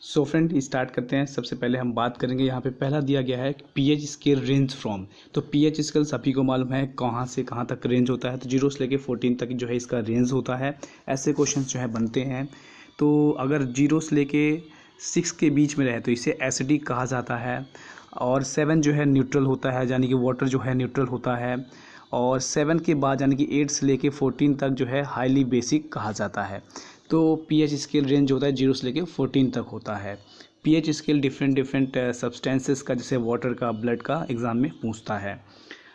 So friend start करते हैं। सबसे पहले हम बात करेंगे, यहाँ पे पहला दिया गया है पीएच स्केल रेंज फ्रॉम। तो पीएच स्केल सभी को मालूम है कहाँ से कहाँ तक रेंज होता है, तो 0 से लेके 14 तक जो है इसका रेंज होता है। ऐसे क्वेश्चन जो है बनते हैं। तो अगर 0 से लेके 6 के बीच में रहे तो इसे एसिडिक कहा जाता है। और 7 जो है न्यूट्रल होता है, यानी कि वाटर जो है न्यूट्रल होता है। और 7 के बाद यानी कि 8 से लेके 14 तक जो है हाईली बेसिक कहा जाता है। तो पीएच स्केल रेंज होता है 0 से लेके 14 तक होता है। पीएच स्केल डिफरेंट सब्सटेंसेस का, जैसे वाटर का, ब्लड का एग्जाम में पूछता है।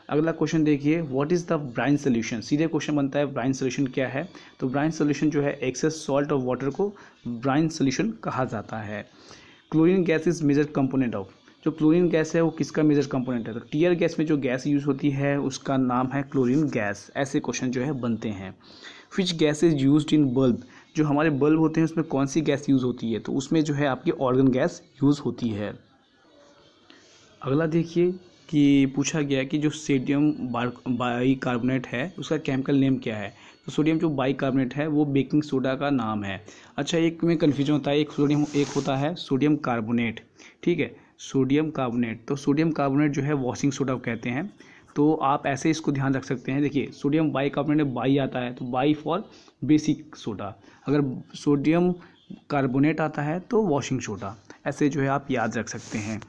अगला क्वेश्चन देखिए, what is the brine solution. सीधे क्वेश्चन बनता है ब्राइन सोल्यूशन क्या है। तो ब्राइन सोल्यूशन जो है एक्सेस सॉल्ट ऑफ वाटर को ब्राइन सोल्यूशन कहा जाता है। Chlorine gas is major component of. जो क्लोरीन गैस है वो किसका मेजर कंपोनेंट है। तो टीयर गैस में जो गैस यूज होती है उसका नाम है क्लोरीन गैस। ऐसे क्वेश्चन जो है बनते हैं। Which gas is used in bulb. जो हमारे बल्ब होते हैं उसमें कौन सी गैस यूज़ होती है, तो उसमें जो है आपकी ऑर्गन गैस यूज़ होती है। अगला देखिए कि पूछा गया है कि जो सोडियम बाइकार्बोनेट है उसका केमिकल नेम क्या है। तो सोडियम जो बाइकार्बोनेट है वो बेकिंग सोडा का नाम है। अच्छा, एक में कन्फ्यूजन होता है, एक होता है सोडियम कार्बोनेट, ठीक है, सोडियम कार्बोनेट। तो सोडियम कार्बोनेट जो है वॉशिंग सोडा कहते हैं। तो आप ऐसे इसको ध्यान रख सकते हैं। देखिए, सोडियम बाइकार्बोनेट में बाई आता है तो बाई फॉर बेसिक सोडा। अगर सोडियम कार्बोनेट आता है तो वॉशिंग सोडा। ऐसे जो है आप याद रख सकते हैं।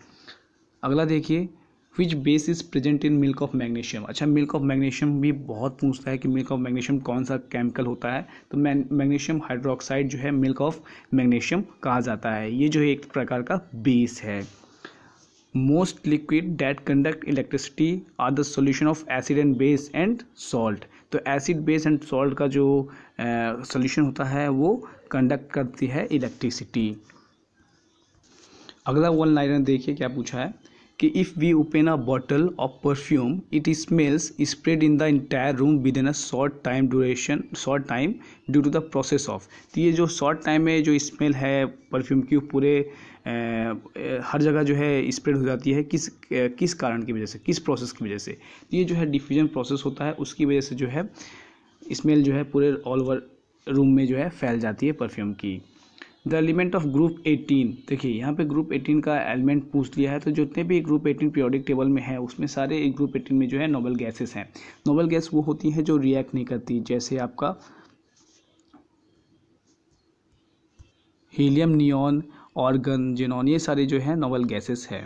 अगला देखिए, which base is present in milk of magnesium. अच्छा, मिल्क ऑफ मैग्नीशियम भी बहुत पूछता है कि मिल्क ऑफ मैग्नीशियम कौन सा केमिकल होता है। तो मैग्नीशियम हाइड्रोक्साइड जो है मिल्क ऑफ मैग्नीशियम कहा जाता है। ये जो है एक प्रकार का बेस है। Most liquid that conduct electricity are the solution of acid and base and salt. तो एसिड, बेस एंड सॉल्ट का जो सॉल्यूशन होता है वो कंडक्ट करती है इलेक्ट्रिसिटी। अगला वन लाइनर देखिए क्या पूछा है कि if we open a bottle of perfume it smells spread in the entire room within a short time due to the process of. तो ये जो शॉर्ट टाइम में जो स्मेल है परफ्यूम की पूरे हर जगह जो है स्प्रेड हो जाती है, किस कारण की वजह से, किस प्रोसेस की वजह से। तो ये जो है डिफ्यूजन प्रोसेस होता है, उसकी वजह से जो है स्मेल जो है पूरे ऑल ओवर रूम में जो है फैल जाती है परफ्यूम की। The element of group 18। देखिए यहाँ पे ग्रुप 18 का एलिमेंट पूछ लिया है। तो जितने भी ग्रुप 18 पीरियोडिक टेबल में है उसमें सारे ग्रुप 18 में जो है नोबल गैसेस हैं। नोबल गैस वो होती है जो रिएक्ट नहीं करती, जैसे आपका हीलियम, नियॉन, ऑर्गन, जेनॉन, ये सारे जो है नोबल गैसेस है।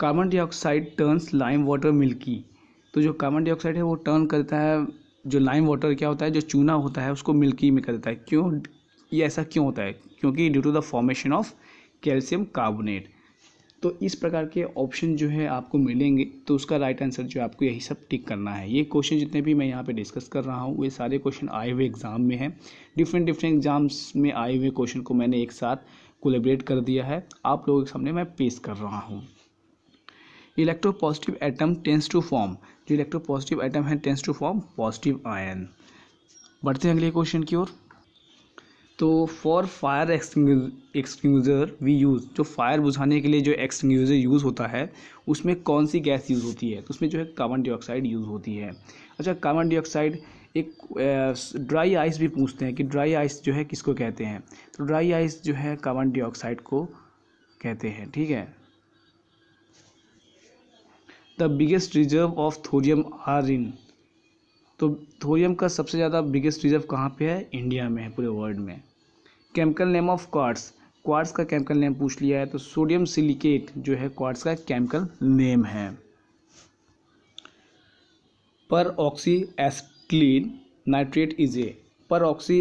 Carbon dioxide turns lime water milky. तो जो कार्बन डाइऑक्साइड है वो टर्न करता है, जो लाइम वाटर क्या होता है, जो चूना होता है उसको मिल्की में कर देता है। क्यों, ये ऐसा क्यों होता है? क्योंकि due to the formation of calcium carbonate. तो इस प्रकार के ऑप्शन जो है आपको मिलेंगे, तो उसका राइट आंसर जो है आपको यही सब टिक करना है। ये क्वेश्चन जितने भी मैं यहाँ पे डिस्कस कर रहा हूँ ये सारे क्वेश्चन आए हुए एग्जाम में हैं। डिफरेंट एग्जाम्स में आए हुए क्वेश्चन को मैंने एक साथ कोलैबोरेट कर दिया है, आप लोगों के सामने मैं पेश कर रहा हूँ। Electropositive atom tends to form. जो इलेक्ट्रोपॉजिटिव एटम है tends to form positive ion. बढ़ते हैं अगले क्वेश्चन की ओर। तो for fire extinguisher we use. जो फायर बुझाने के लिए जो एक्सटिंग्विशर यूज़ होता है उसमें कौन सी गैस यूज़ होती है। तो उसमें जो है कार्बन डाइऑक्साइड यूज़ होती है। अच्छा, कार्बन डाइऑक्साइड, एक ड्राई आइस भी पूछते हैं कि ड्राई आइस जो है किसको कहते हैं। तो ड्राई आइस जो है कार्बन डाइऑक्साइड को कहते हैं, ठीक है। The biggest reserve of thorium are in. तो थोरियम का सबसे ज़्यादा बिगेस्ट रिजर्व कहाँ पे है? इंडिया में है, पूरे वर्ल्ड में। Chemical name of quartz. Quartz का केमिकल नेम पूछ लिया है, तो सोडियम सिलिकेट जो है क्वार्ट्स का केमिकल नेम है। Peroxy acetylene nitrate is a. Peroxy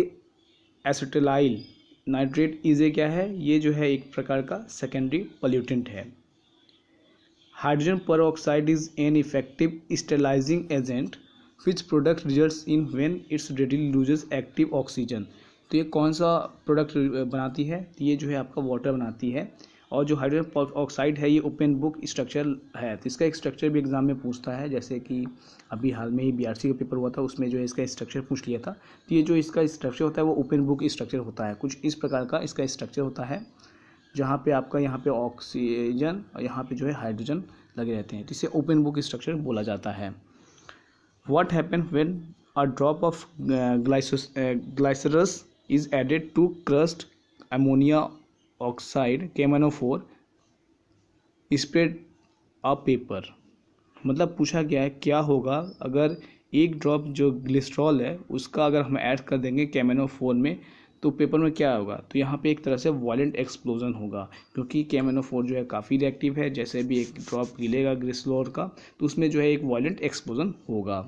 acetyl nitrate is a क्या है? ये जो है एक प्रकार का सेकेंडरी पोल्यूटेंट है। Hydrogen peroxide is an effective sterilising agent which product results in when it's readily loses active oxygen. तो ये कौन सा प्रोडक्ट बनाती है? तो ये जो है आपका वाटर बनाती है। और जो हाइड्रोजन ऑक्साइड है ये ओपन बुक स्ट्रक्चर है, तो इसका एक स्ट्रक्चर भी एग्जाम में पूछता है। जैसे कि अभी हाल में ही बीआरसी का पेपर हुआ था, उसमें जो है इसका स्ट्रक्चर पूछ लिया था। तो ये जो इसका स्ट्रक्चर होता है वो ओपन बुक स्ट्रक्चर होता है। कुछ इस प्रकार का इसका स्ट्रक्चर होता है, जहाँ पे आपका यहाँ पे ऑक्सीजन और यहाँ पे जो है हाइड्रोजन लगे रहते हैं, तो इसे ओपन बुक स्ट्रक्चर बोला जाता है। What happens when a drop of glycerous is added to crushed ammonia oxide KMnO4 spread a paper, मतलब पूछा गया है क्या होगा अगर एक ड्रॉप जो ग्लिसरॉल है उसका अगर हम ऐड कर देंगे KMnO4 में तो पेपर में क्या होगा। तो यहाँ पे एक तरह से वायलेंट एक्सप्लोजन होगा, क्योंकि KMnO4 जो है काफ़ी रिएक्टिव है। जैसे भी एक ड्रॉप गिलेगा ग्लिसरॉल का तो उसमें जो है एक वायलेंट एक्सप्लोजन होगा।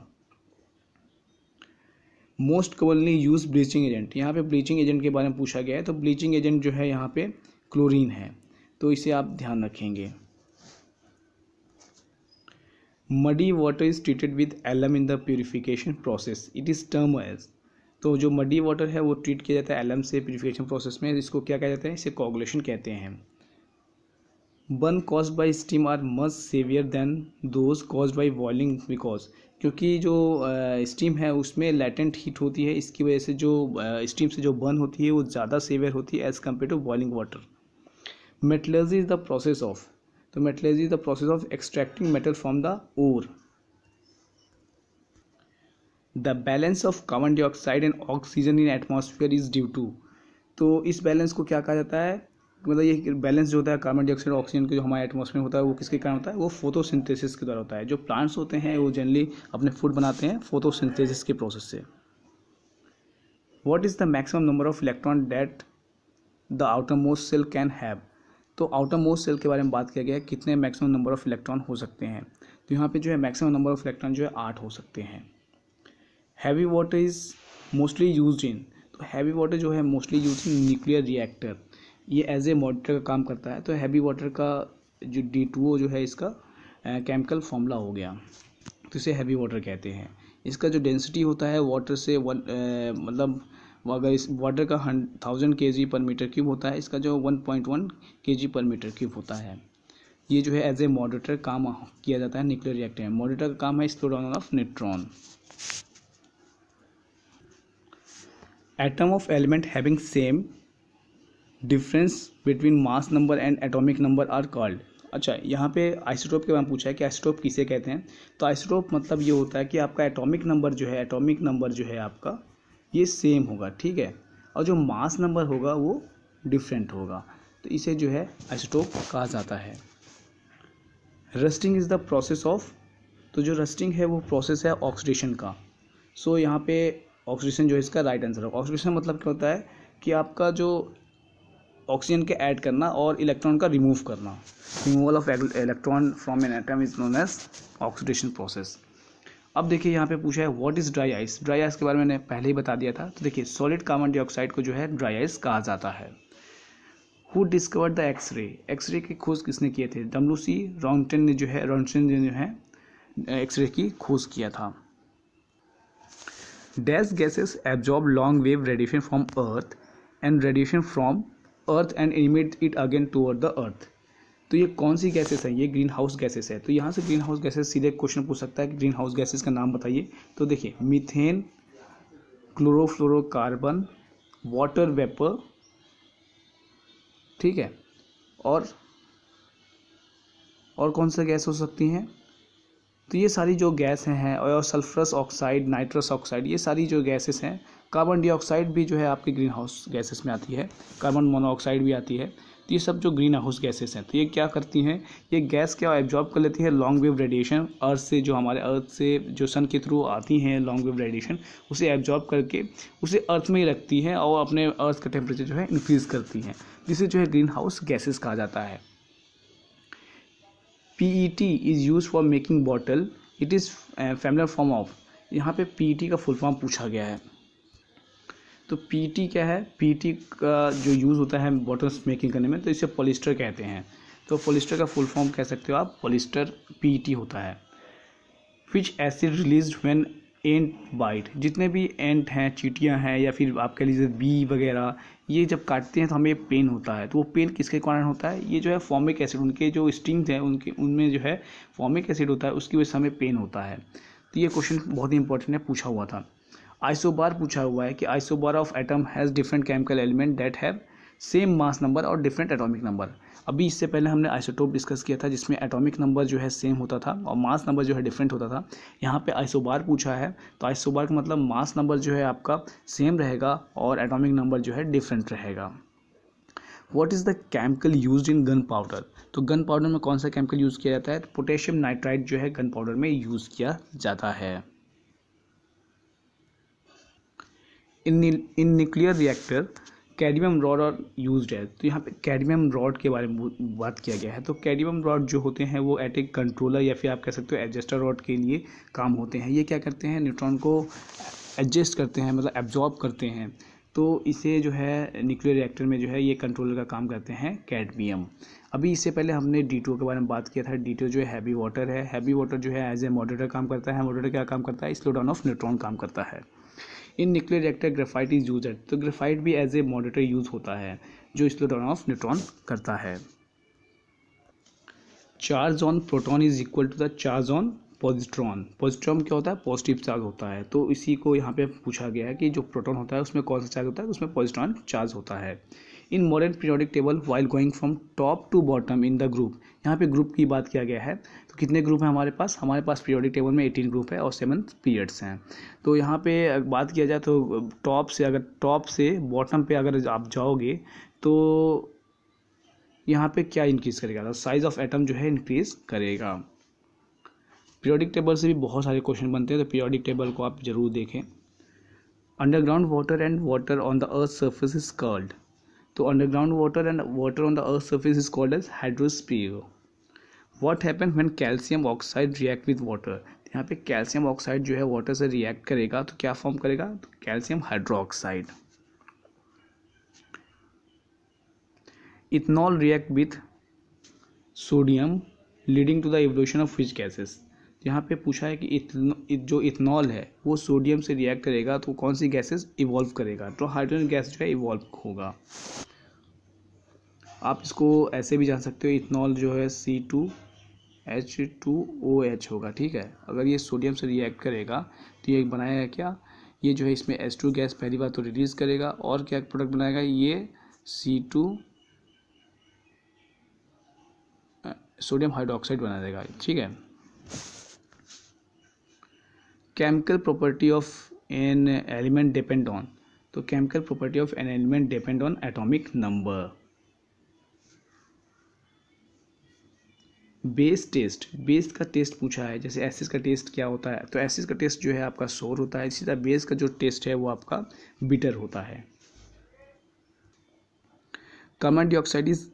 Most commonly use bleaching agent, यहाँ पे ब्लीचिंग एजेंट के बारे में पूछा गया है। तो ब्लीचिंग एजेंट जो है यहाँ पे क्लोरीन है, तो इसे आप ध्यान रखेंगे। Muddy water is treated with alum in the purification process, it is term as, तो जो मडी वाटर है वो ट्रीट किया जाता है एलम से प्योरीफिकेशन प्रोसेस में। इसको क्या कहते हैं, इसे कोगुलेशन कहते हैं। Burn caused by steam are much severe than those caused by boiling, because क्योंकि जो स्टीम है उसमें लेटेंट हीट होती है, इसकी वजह से जो स्टीम से जो बर्न होती है वो ज़्यादा सेवियर होती है as compare to boiling water. Metallurgy is the process of, तो metallurgy is the process of extracting metal from the ore. The balance of carbon dioxide and oxygen in atmosphere is due to, तो इस balance को क्या कहा जाता है, मतलब ये बैलेंस जो होता है कार्बन डाइऑक्साइड और ऑक्सीजन का जो हमारे एटमॉस्फेयर में होता है वो किसके कारण होता है, वो फोटोसिंथेसिस के द्वारा होता है। जो प्लांट्स होते हैं वो जनरली अपने फूड बनाते हैं फोटोसिंथेसिस के प्रोसेस से। What is the maximum number of electron that the outermost cell can have, तो आउटर मोस्ट सेल के बारे में बात किया गया है कितने मैक्सिमम नंबर ऑफ इलेक्ट्रॉन हो सकते हैं। तो यहाँ पे जो है मैक्सिमम नंबर ऑफ इलेक्ट्रॉन जो है 8 हो सकते हैं। Heavy water is mostly used in, तो हैवी वाटर जो है mostly use in nuclear reactor, ये एज ए मॉडरेटर का काम करता है। तो हैवी वाटर का जो D2O जो है इसका केमिकल फॉर्मूला हो गया, तो इसे हैवी वाटर कहते हैं। इसका जो डेंसिटी होता है वाटर से मतलब अगर इस वाटर का 1000 kg पर मीटर क्यूब होता है, इसका जो 1.1 kg पर मीटर क्यूब होता है। ये जो है एज ए मॉडरेटर काम किया जाता है न्यूक्लियर रिएक्टर में। मॉडरेटर का काम है slow down of neutron. Atom of element having same difference between mass number and atomic number are called, अच्छा यहाँ पे आइसोटोप के बारे में पूछा है कि आइसोटोप किसे कहते हैं। तो आइसोटोप मतलब ये होता है कि आपका एटॉमिक नंबर जो है आपका ये सेम होगा, ठीक है, और जो मास नंबर होगा वो डिफरेंट होगा, तो इसे जो है आइसोटोप कहा जाता है। Rusting is the process of, तो जो रस्टिंग है वो प्रोसेस है ऑक्सीडेशन का। सो यहाँ पे ऑक्सीडेशन जो है इसका राइट आंसर है। ऑक्सीडेशन मतलब क्या होता है कि आपका जो ऑक्सीजन के ऐड करना और इलेक्ट्रॉन का रिमूव करना, removal of electron from an atom is known as oxidation process. अब देखिए यहाँ पे पूछा है what is dry ice, dry ice के बारे में मैंने पहले ही बता दिया था। तो देखिए सॉलिड कार्बन डाइऑक्साइड को जो है ड्राई आइस कहा जाता है। Who discovered the X-ray, X-ray की खोज किसने किए थे, WC रॉन्टन ने जो है एक्सरे की खोज किया था। Dash gases absorb long wave radiation from earth and radiation from earth and emit it again toward the earth, तो ये कौन सी गैसेस है, ये ग्रीन हाउस गैसेस है। तो यहाँ से ग्रीन हाउस गैसेस सीधे क्वेश्चन पूछ सकता है कि ग्रीन हाउस गैसेस का नाम बताइए। तो देखिए मीथेन, क्लोरोफ्लोरोकार्बन, वाटर वेपर, ठीक है, और कौन सा गैस हो सकती हैं, तो ये सारी जो गैस हैं और सल्फरस ऑक्साइड, नाइट्रस ऑक्साइड, ये सारी जो गैसेस हैं। कार्बन डाइऑक्साइड भी जो है आपके ग्रीन हाउस गैसेस में आती है, कार्बन मोनोऑक्साइड भी आती है। तो ये सब जो ग्रीन हाउस गैसेस हैं तो ये क्या करती हैं, ये गैस क्या एब्जॉर्ब कर लेती है लॉन्ग वेव रेडिएशन अर्थ से, जो हमारे अर्थ से जो सन के थ्रू आती हैं लॉन्ग वेव रेडिएशन, उसे एब्जॉर्ब करके उसे अर्थ में ही रखती हैं और अपने अर्थ का टेम्परेचर जो है इंक्रीज करती हैं, जिसे जो है ग्रीन हाउस गैसेस कहा जाता है। PET is use for making bottle, it is familiar form of, यहाँ पे PET का फुल फॉर्म पूछा गया है। तो PET क्या है, PET का जो यूज़ होता है बॉटल्स मेकिंग करने में, तो इसे पॉलिस्टर कहते हैं। तो पॉलिस्टर का फुल फॉर्म कह सकते हो आप, पॉलिस्टर PET होता है। Which acid release when ant bite, जितने भी एंट हैं, चींटियाँ हैं, या फिर आप कह लीजिए बी वगैरह, ये जब काटते हैं तो हमें पेन होता है। तो वो पेन किसके कारण होता है, ये जो है फॉर्मिक एसिड, उनके जो स्टिंग्स हैं उनमें जो है फॉर्मिक एसिड होता है, उसकी वजह से हमें पेन होता है। तो ये क्वेश्चन बहुत ही इंपॉर्टेंट है, पूछा हुआ था। आइसोबार पूछा हुआ है कि isobar of atom has different chemical element that have same mass number और डिफरेंट एटॉमिक नंबर। अभी इससे पहले हमने आइसोटोप डिस्कस किया था जिसमें एटॉमिक नंबर जो है सेम होता था और मास नंबर जो है डिफरेंट होता था। यहाँ पे आइसोबार पूछा है, तो आइसोबार का मतलब मास नंबर जो है आपका सेम रहेगा और एटॉमिक नंबर जो है डिफरेंट रहेगा। What is the chemical used in gun powder? तो गन पाउडर में कौन सा केमिकल यूज़ किया जाता है? तो पोटेशियम नाइट्राइड जो है गन पाउडर में यूज़ किया जाता है। In nuclear reactor cadmium rod और यूज्ड है। तो यहाँ पे कैडमियम रॉड के बारे में बात किया गया है। तो कैडमियम रॉड जो होते हैं वो एट ए कंट्रोलर या फिर आप कह सकते हो एडजस्टर रॉड के लिए काम होते हैं। ये क्या करते हैं? न्यूट्रॉन को एडजस्ट करते हैं, मतलब एब्जॉर्ब करते हैं। तो इसे जो है न्यूक्लियर रिएक्टर में जो है ये कंट्रोलर का काम करते हैं कैडमियम। अभी इससे पहले हमने D2O के बारे में बात किया था। D2O जो है हैवी वाटर है। हैवी वाटर जो है एज ए मॉडरेटर काम करता है। मॉडरेटर क्या काम करता है? स्लो डाउन ऑफ न्यूट्रॉन काम करता है। In nuclear reactor graphite is use. तो ग्रेफाइट भी एज ए मॉडरेटर यूज होता है जो स्लो डाउन ऑफ न्यूट्रॉन करता है। Charge on proton is equal to the charge on positron. Positron क्या होता है? पॉजिटिव चार्ज होता है। तो इसी को यहाँ पे पूछा गया है कि जो प्रोटॉन होता है उसमें कौन सा चार्ज होता है? उसमें पॉजिट्रॉन चार्ज होता है। In modern periodic table while going from top to bottom in the group. यहाँ पे ग्रुप की बात किया गया है। तो कितने ग्रुप हैं हमारे पास? हमारे पास पीरियोडिक टेबल में 18 ग्रुप है और 7 पीरियड्स हैं। तो यहाँ पे बात किया जाए तो टॉप से बॉटम पे अगर आप जाओगे तो यहाँ पे क्या इंक्रीज करेगा? तो साइज ऑफ एटम जो है इंक्रीज करेगा। पीरियोडिक टेबल से भी बहुत सारे क्वेश्चन बनते हैं, तो पीरियोडिक टेबल को आप जरूर देखें। Underground water and water on the earth surface is called. तो underground water and water on the earth surface is called as hydrosphere. What happen when calcium oxide react with water? यहाँ पे calcium oxide जो है water से react करेगा तो क्या form करेगा? तो calcium hydroxide. Ethanol react with sodium leading to the evolution of which gases? यहाँ पे पूछा है कि जो इथनॉल है वो सोडियम से रिएक्ट करेगा तो कौन सी गैसेस इवॉल्व करेगा? तो हाइड्रोजन गैस जो है इवॉल्व होगा। आप इसको ऐसे भी जान सकते हो, इथनॉल जो है C2H2OH होगा। ठीक है, अगर ये सोडियम से रिएक्ट करेगा तो ये बनाएगा क्या? ये जो है इसमें H2 गैस पहली बार तो रिलीज करेगा और क्या प्रोडक्ट बनाएगा? ये C2 सोडियम हाइड्रोक्साइड बना देगा। ठीक है। Chemical property of an element depend on. तो chemical property of an element depend on atomic number. Base test, base का टेस्ट पूछा है। जैसे एसिड का टेस्ट क्या होता है? तो एसिड का टेस्ट जो है आपका सोर होता है। इसी तरह बेस का जो टेस्ट है वो आपका बिटर होता है। Carbon dioxide is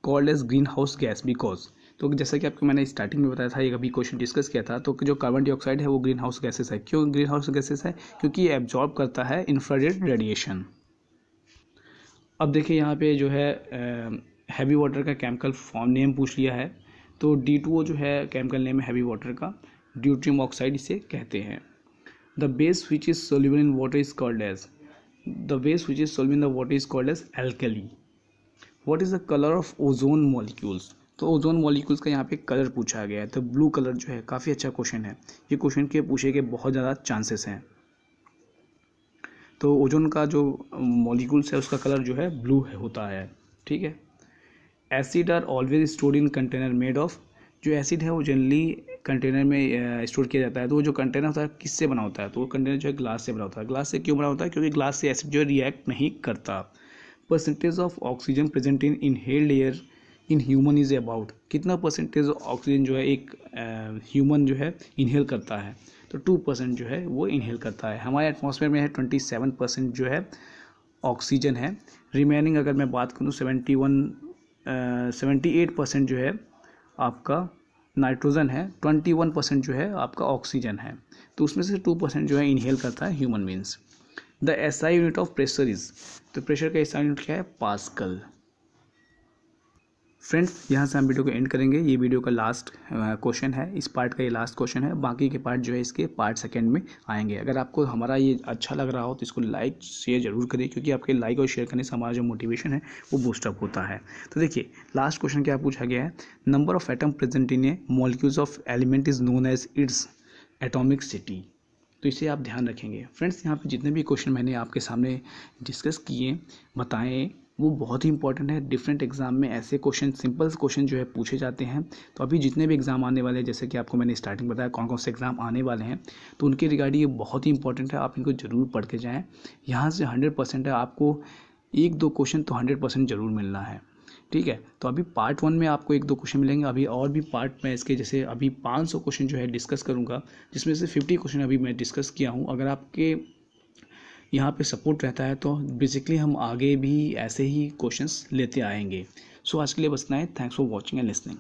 called as greenhouse gas because. तो जैसा कि आपको मैंने स्टार्टिंग में बताया था, एक अभी क्वेश्चन डिस्कस किया था, तो जो कार्बन डाइऑक्साइड है वो ग्रीन हाउस गैसेस है। क्यों ग्रीन हाउस गैसेस है? क्योंकि ये एब्जॉर्ब करता है इंफ्रारेड रेडिएशन। अब देखिए यहाँ पे जो है हैवी वाटर का केमिकल फॉर्म नेम पूछ लिया है। तो D2O जो है केमिकल नेम है हैवी वाटर का, ड्यूट्रियम ऑक्साइड इसे कहते हैं। The base which is soluble in water is called as. The base which is soluble in the water is called as alkali. What is the colour of ozone molecules? तो ozone molecules का यहाँ पे colour पूछा गया है। तो blue colour जो है काफ़ी अच्छा क्वेश्चन है। ये क्वेश्चन के पूछे के बहुत ज़्यादा चांसेस हैं। तो ओजोन का जो मॉलिक्यूल्स है उसका कलर जो है ब्लू होता है। ठीक है। Acid are always stored in container made of. जो एसिड है वो जनरली कंटेनर में स्टोर किया जाता है। तो वो जो कंटेनर होता है किससे बना होता है? तो वो कंटेनर जो है ग्लास से बना होता है। ग्लास से क्यों बना होता है? क्योंकि ग्लास से एसिड जो है रिएक्ट नहीं करता। Percentage of oxygen present in inhaled air in human is about. कितना परसेंटेज ऑक्सीजन जो है एक ह्यूमन जो है इनहेल करता है? तो 2% जो है वो इनहेल करता है। हमारे एटमॉस्फेयर में है 27% जो है ऑक्सीजन है। रिमेनिंग अगर मैं बात करूँ 78% जो है आपका नाइट्रोजन है, 21% जो है आपका ऑक्सीजन है। तो उसमें से 2% जो है इनहेल करता है human beings. The SI unit of pressure is. तो प्रेशर का एसआई यूनिट क्या है? पास्कल। फ्रेंड्स, यहाँ से हम वीडियो को एंड करेंगे। ये वीडियो का लास्ट क्वेश्चन है, इस पार्ट का ये लास्ट क्वेश्चन है। बाकी के पार्ट जो है इसके पार्ट सेकंड में आएंगे। अगर आपको हमारा ये अच्छा लग रहा हो तो इसको लाइक शेयर जरूर करें, क्योंकि आपके लाइक और शेयर करने से हमारा जो मोटिवेशन है वो बूस्टअप होता है। तो देखिए लास्ट क्वेश्चन क्या पूछा गया है? Number of atom present in a molecules of element is known as its atomicity. तो इसे आप ध्यान रखेंगे। फ्रेंड्स, यहाँ पे जितने भी क्वेश्चन मैंने आपके सामने डिस्कस किए बताएं वो बहुत ही इंपॉर्टेंट है। डिफरेंट एग्जाम में ऐसे क्वेश्चन, सिंपल क्वेश्चन जो है पूछे जाते हैं। तो अभी जितने भी एग्जाम आने वाले हैं, जैसे कि आपको मैंने स्टार्टिंग बताया कौन कौन से एग्जाम आने वाले हैं, तो उनके रिगार्डिंग ये बहुत ही इंपॉर्टेंट है। आप इनको जरूर पढ़ के जाएँ। यहाँ से 100% है आपको एक दो क्वेश्चन तो 100% जरूर मिलना है, ठीक है। तो अभी पार्ट 1 में आपको एक दो क्वेश्चन मिलेंगे, अभी और भी पार्ट में इसके जैसे अभी 500 क्वेश्चन जो है डिस्कस करूँगा, जिसमें से 50 क्वेश्चन अभी मैं डिस्कस किया हूँ। अगर आपके यहाँ पे सपोर्ट रहता है तो बेसिकली हम आगे भी ऐसे ही क्वेश्चंस लेते आएंगे। सो आज के लिए बस इतना है। Thanks for watching and listening.